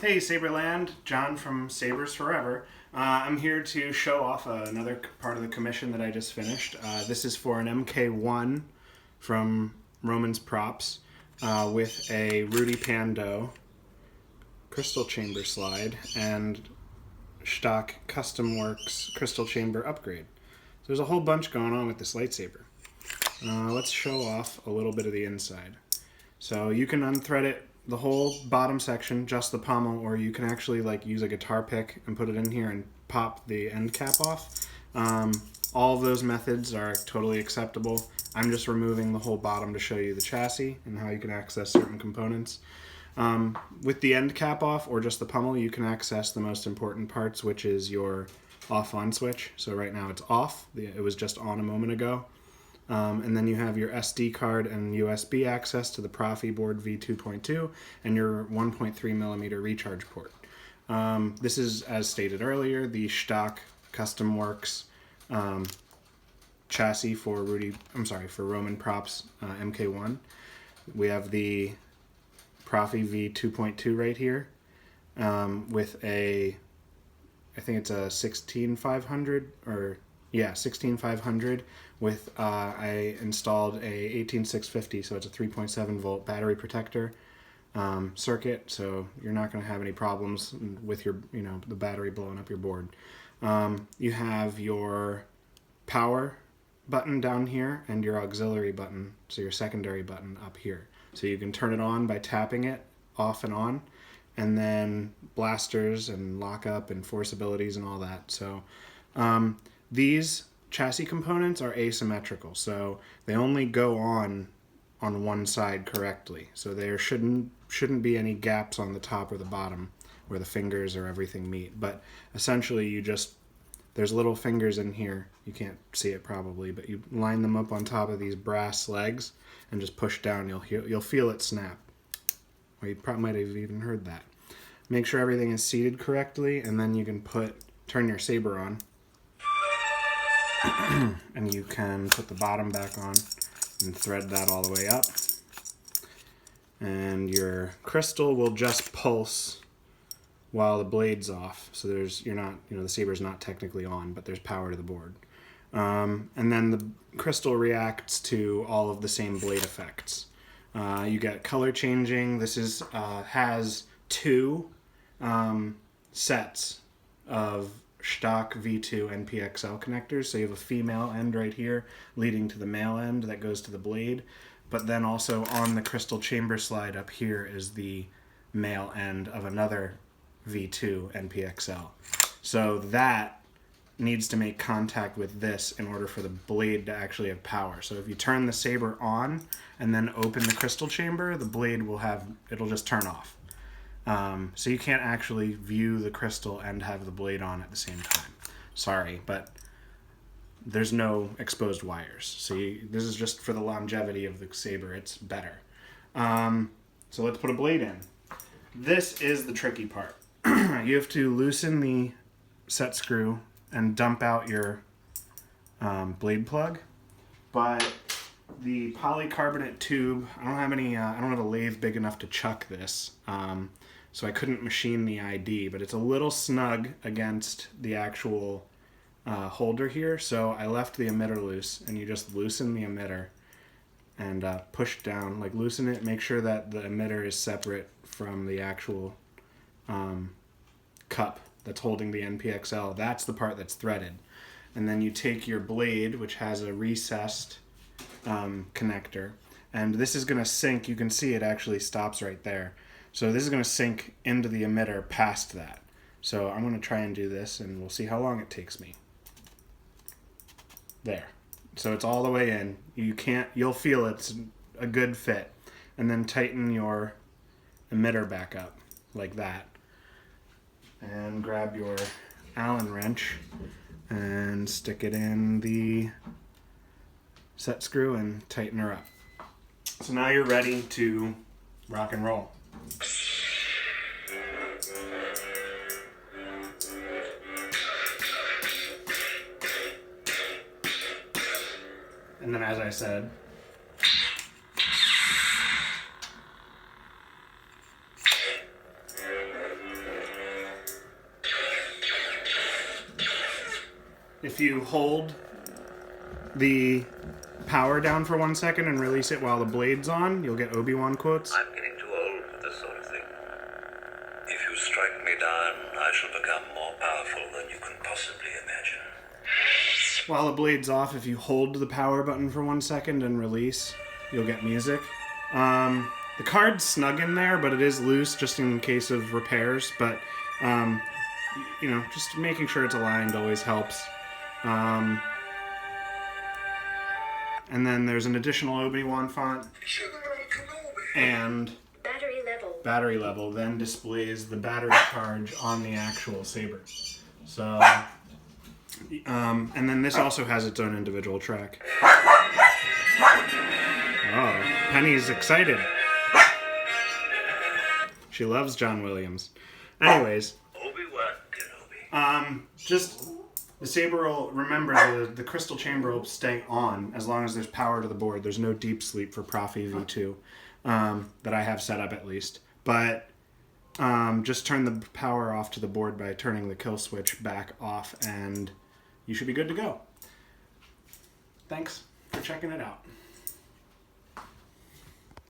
Hey Saberland, John from Sabers Forever. I'm here to show off another part of the commission that I just finished. This is for an MK1 from Roman Props with a Rudy pando, crystal chamber slide, and Shtok Custom Worx crystal chamber upgrade. So there's a whole bunch going on with this lightsaber. Let's show off a little bit of the inside. So you can unthread it, the whole bottom section, just the pommel, or you can actually use a guitar pick and put it in here and pop the end cap off. All of those methods are totally acceptable. I'm just removing the whole bottom to show you the chassis and how you can access certain components. With the end cap off or just the pommel, you can access the most important parts, which is your off-on switch. So right now it's off. It was just on a moment ago. And then you have your SD card and USB access to the Proffie board V2.2 and your 1.3mm recharge port. This is, as stated earlier, the Shtok Custom Worx chassis for Roman Props MK1. We have the Proffie V2.2 right here with a, I think it's a 16500 or yeah, 16500 with I installed a 18650, so it's a 3.7 volt battery protector circuit, so you're not going to have any problems with your, the battery blowing up your board. You have your power button down here and your auxiliary button, so your secondary button up here. So you can turn it on by tapping it off and on, and then blasters and lockup and force abilities and all that. So these chassis components are asymmetrical, so they only go on one side correctly. So there shouldn't be any gaps on the top or the bottom where the fingers or everything meet. But essentially there's little fingers in here. You can't see it probably, but you line them up on top of these brass legs and just push down. You'll feel it snap. Or you probably might have even heard that. Make sure everything is seated correctly, and then you can turn your saber on. And you can put the bottom back on and thread that all the way up. And your crystal will just pulse while the blade's off. So the saber's not technically on, but there's power to the board. And then the crystal reacts to all of the same blade effects. You get color changing. This has two sets of Shtok V2 NPXL connectors. So you have a female end right here leading to the male end that goes to the blade, but then also on the crystal chamber slide up here is the male end of another V2 NPXL. So that needs to make contact with this in order for the blade to actually have power. So if you turn the saber on and then open the crystal chamber, the blade it'll just turn off. So you can't actually view the crystal and have the blade on at the same time. Sorry, but there's no exposed wires. So this is just for the longevity of the saber. It's better. So let's put a blade in. This is the tricky part. You have to loosen the set screw and dump out your blade plug. But the polycarbonate tube, I don't have a lathe big enough to chuck this. So I couldn't machine the ID, but it's a little snug against the actual holder here. So I left the emitter loose, and you just loosen the emitter and push down, loosen it, make sure that the emitter is separate from the actual cup that's holding the NPXL. That's the part that's threaded. And then you take your blade, which has a recessed connector, and this is going to sink. You can see it actually stops right there. So this is going to sink into the emitter past that. So I'm going to try and do this, and we'll see how long it takes me. There. So it's all the way in. You'll feel it's a good fit. And then tighten your emitter back up like that. And grab your Allen wrench and stick it in the set screw and tighten her up. So now you're ready to rock and roll. And then, as I said, if you hold the power down for 1 second and release it while the blade's on, you'll get Obi-Wan quotes. I'm getting too old for this sort of thing. If you strike me down, I shall become more powerful than you can possibly imagine. While the blade's off, if you hold the power button for 1 second and release, you'll get music. The card's snug in there, but it is loose just in case of repairs. But, you know, just making sure it's aligned always helps. And then there's an additional Obi-Wan font. And battery level then displays the battery charge on the actual saber. So, and then this also has its own individual track. Oh, Penny's excited. She loves John Williams. Anyways, Obi-Wan Kenobi. just the saber will, remember, the crystal chamber will stay on as long as there's power to the board. There's no deep sleep for Proffie V2 that I have set up at least. But just turn the power off to the board by turning the kill switch back off and you should be good to go. Thanks for checking it out.